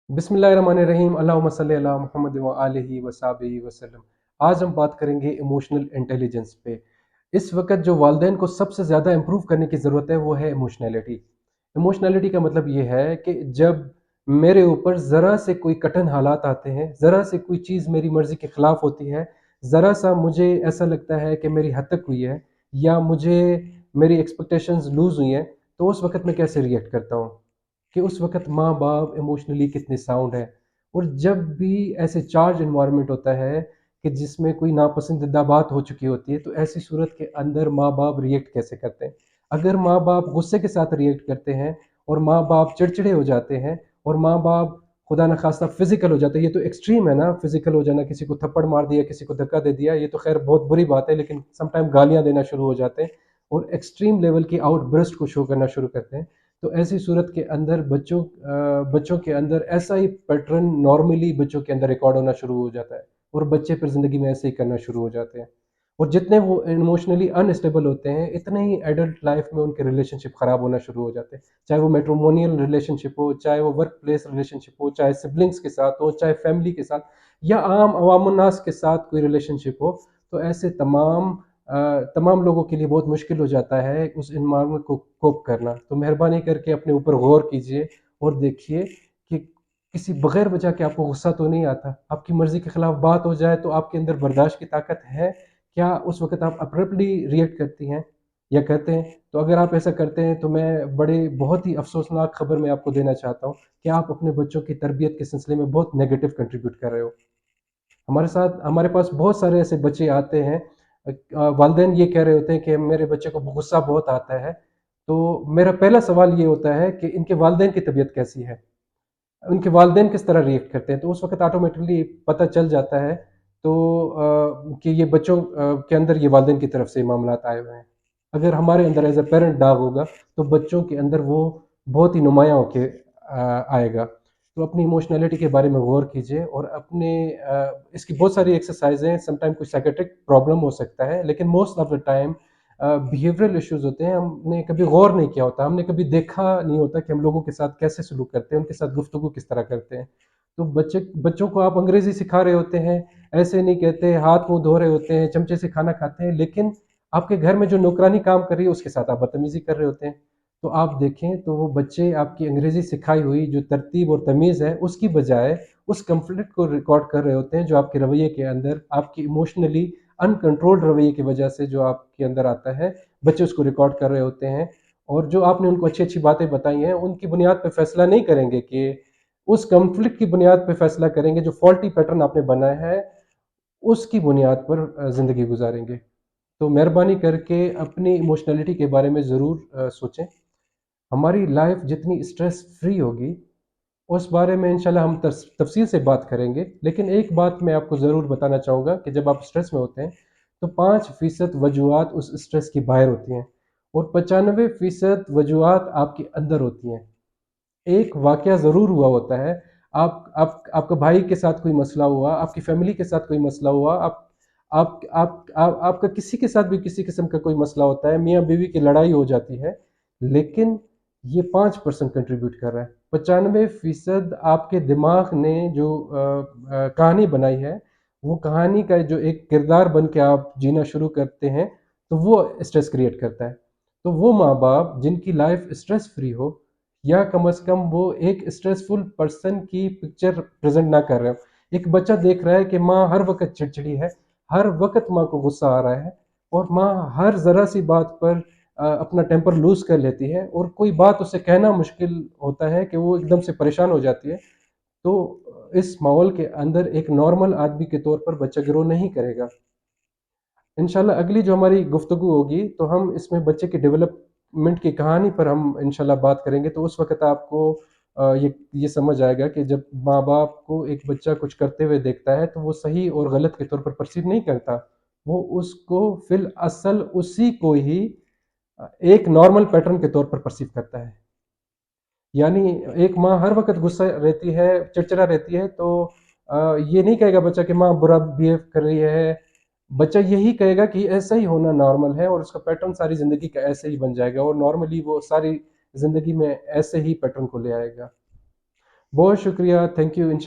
बिस्मिल्लाहिर्रहमानिर्रहीम अल्लाहुम्मा सल्ली अला मुहम्मद व आलिहि व सहाबिहि वसल्लम। आज हम बात करेंगे इमोशनल इंटेलिजेंस पे। इस वक्त जो वालिदैन को सबसे ज़्यादा इम्प्रूव करने की ज़रूरत है वो है इमोशनैलिटी। इमोशनैलिटी का मतलब ये है कि जब मेरे ऊपर ज़रा से कोई कठिन हालात आते हैं, ज़रा से कोई चीज़ मेरी मर्ज़ी के ख़िलाफ़ होती है, ज़रा सा मुझे ऐसा लगता है कि मेरी हद तक हुई है या मुझे मेरी एक्सपेक्टेशंस लूज़ हुई हैं, तो उस वक्त मैं कैसे रिएक्ट करता हूँ कि उस वक़्त माँ-बाप इमोशनली कितने साउंड हैं। और जब भी ऐसे चार्ज एनवायरनमेंट होता है कि जिसमें कोई नापसंदीदा बात हो चुकी होती है, तो ऐसी सूरत के अंदर माँ-बाप रिएक्ट कैसे करते हैं? अगर माँ-बाप गुस्से के साथ रिएक्ट करते हैं और माँ-बाप चिड़चिड़े हो जाते हैं और माँ-बाप खुदा न ख़ास्ता फ़िज़िकल हो जाते हैं, ये तो एक्सट्रीम है ना, फ़िज़िकल हो जाना, किसी को थप्पड़ मार दिया, किसी को धक्का दे दिया, ये तो ख़ैर बहुत बुरी बात है, लेकिन सम टाइम गालियाँ देना शुरू हो जाते हैं और एक्सट्रीम लेवल की आउटबर्स्ट को शो करना शुरू करते हैं। तो ऐसी सूरत के अंदर बच्चों के अंदर ऐसा ही पैटर्न नॉर्मली बच्चों के अंदर रिकॉर्ड होना शुरू हो जाता है और बच्चे फिर ज़िंदगी में ऐसे ही करना शुरू हो जाते हैं। और जितने वो इमोशनली अनस्टेबल होते हैं, इतने ही एडल्ट लाइफ में उनके रिलेशनशिप ख़राब होना शुरू हो जाते हैं। चाहे वो मैट्रिमोनियल रिलेशनशिप हो, चाहे वो वर्क प्लेस रिलेशनशिप हो, चाहे सिबलिंग्स के साथ हो, चाहे फैमिली के साथ या आम अवामुन्नास के साथ कोई रिलेशनशिप हो, तो ऐसे तमाम लोगों के लिए बहुत मुश्किल हो जाता है उस एनवायरनमेंट को कोप करना। तो मेहरबानी करके अपने ऊपर गौर कीजिए और देखिए कि किसी बगैर वजह के आपको गुस्सा तो नहीं आता। आपकी मर्ज़ी के खिलाफ बात हो जाए तो आपके अंदर बर्दाश्त की ताकत है? क्या उस वक़्त आप अब्रप्टली रिएक्ट करती हैं या करते हैं? तो अगर आप ऐसा करते हैं तो मैं बहुत ही अफ़सोसनाक खबर मैं आपको देना चाहता हूँ कि आप अपने बच्चों की तरबियत के सिलसिले में बहुत नेगेटिव कंट्रीब्यूट कर रहे हो। हमारे पास बहुत सारे ऐसे बच्चे आते हैं, वालिदैन ये कह रहे होते हैं कि मेरे बच्चे को गुस्सा बहुत आता है। तो मेरा पहला सवाल ये होता है कि इनके वालिदैन की तबीयत कैसी है? उनके वालिदैन किस तरह रिएक्ट करते हैं? तो उस वक़्त ऑटोमेटिकली पता चल जाता है तो कि ये बच्चों के अंदर ये वालिदैन की तरफ से मामलात आए हुए हैं। अगर हमारे अंदर एज़ अ पेरेंट दाग होगा, तो बच्चों के अंदर वो बहुत ही नुमायाँ होके आएगा। तो अपनी इमोशनैलिटी के बारे में गौर कीजिए और इसकी बहुत सारी एक्सरसाइज़ हैं, समटाइम कोई साइकियाट्रिक प्रॉब्लम हो सकता है, लेकिन most of the time behavioural issues होते हैं, हमने कभी गौर नहीं किया होता, हमने कभी देखा नहीं होता कि हम लोगों के साथ कैसे सलूक करते हैं, उनके साथ गुफ्तगू किस तरह करते हैं। तो बच्चों को आप अंग्रेज़ी सिखा रहे होते हैं, ऐसे नहीं कहते, हाथ-मुँह धो रहे होते हैं, चमचे से खाना खाते हैं, लेकिन आपके घर में जो नौकरानी काम कर रही है, उसके साथ आप बदतमीज़ी कर रहे होते हैं। तो आप देखें तो वो बच्चे आपकी अंग्रेज़ी सिखाई हुई जो तरतीब और तमीज़ है, उसकी बजाय उस कॉन्फ्लिक्ट को रिकॉर्ड कर रहे होते हैं, जो आपके रवैये के अंदर, आपकी इमोशनली अनकंट्रोल्ड रवैये की वजह से जो आपके अंदर आता है, बच्चे उसको रिकॉर्ड कर रहे होते हैं। और जो आपने उनको अच्छी-अच्छी बातें बताई हैं, उनकी बुनियाद पे फैसला नहीं करेंगे कि उस कॉन्फ्लिक्ट की बुनियाद पे फैसला करेंगे, जो फॉल्टी पैटर्न आपने बनाया है, उसकी बुनियाद पर ज़िंदगी गुज़ारेंगे। तो मेहरबानी करके अपनी इमोशनैलिटी के बारे में ज़रूर सोचें। हमारी लाइफ़ जितनी स्ट्रेस फ्री होगी, उस बारे में इंशाल्लाह हम तफ़सील से बात करेंगे। लेकिन एक बात मैं आपको ज़रूर बताना चाहूँगा कि जब आप स्ट्रेस में होते हैं, तो 5% वजूहात उस स्ट्रेस की बाहर होती हैं और 95% वजूहात आपके अंदर होती हैं। एक वाक़या ज़रूर हुआ होता है, आपका भाई के साथ कोई मसला हुआ, आपकी फ़ैमिली के साथ कोई मसला हुआ, आपका किसी के साथ भी किसी किस्म का कोई मसला होता है, मियाँ-बीवी की लड़ाई हो जाती है, लेकिन ये 5% कंट्रीब्यूट कर रहा है। 95% आपके दिमाग ने जो कहानी बनाई है, वो कहानी का जो एक किरदार बन के आप जीना शुरू करते हैं, तो वो स्ट्रेस क्रिएट करता है। तो वो माँ-बाप जिनकी लाइफ़ स्ट्रेस फ्री हो, या कम से कम वो एक स्ट्रेसफुल पर्सन की पिक्चर प्रेजेंट ना कर रहे हो। एक बच्चा देख रहा है कि माँ हर वक्त चिड़चिड़ी है, हर वक्त माँ को गुस्सा आ रहा है और माँ हर ज़रा सी बात पर अपना टेम्पर लूज कर लेती है और कोई बात उसे कहना मुश्किल होता है कि वो एकदम से परेशान हो जाती है। तो इस माहौल के अंदर एक नॉर्मल आदमी के तौर पर बच्चा ग्रो नहीं करेगा। इंशाल्लाह अगली जो हमारी गुफ्तगू होगी तो हम इसमें बच्चे के डेवलपमेंट की कहानी पर हम इंशाल्लाह बात करेंगे। तो उस वक़्त आपको ये समझ आएगा कि जब माँ-बाप को एक बच्चा कुछ करते हुए देखता है तो वो सही और गलत के तौर पर परसीव नहीं करता। वो उसको फिल असल उसी को ही एक नॉर्मल पैटर्न के तौर पर परसीव करता है। यानी एक माँ हर वक़्त गुस्सा रहती है, चिड़चिड़ा रहती है तो ये नहीं कहेगा बच्चा कि माँ बुरा बिहेव कर रही है। बच्चा यही कहेगा कि ऐसा ही होना नॉर्मल है और उसका पैटर्न सारी ज़िंदगी का ऐसे ही बन जाएगा और नॉर्मली वो सारी ज़िंदगी में ऐसे ही पैटर्न को ले आएगा। بہت شکریہ، تھینک یو، انشاء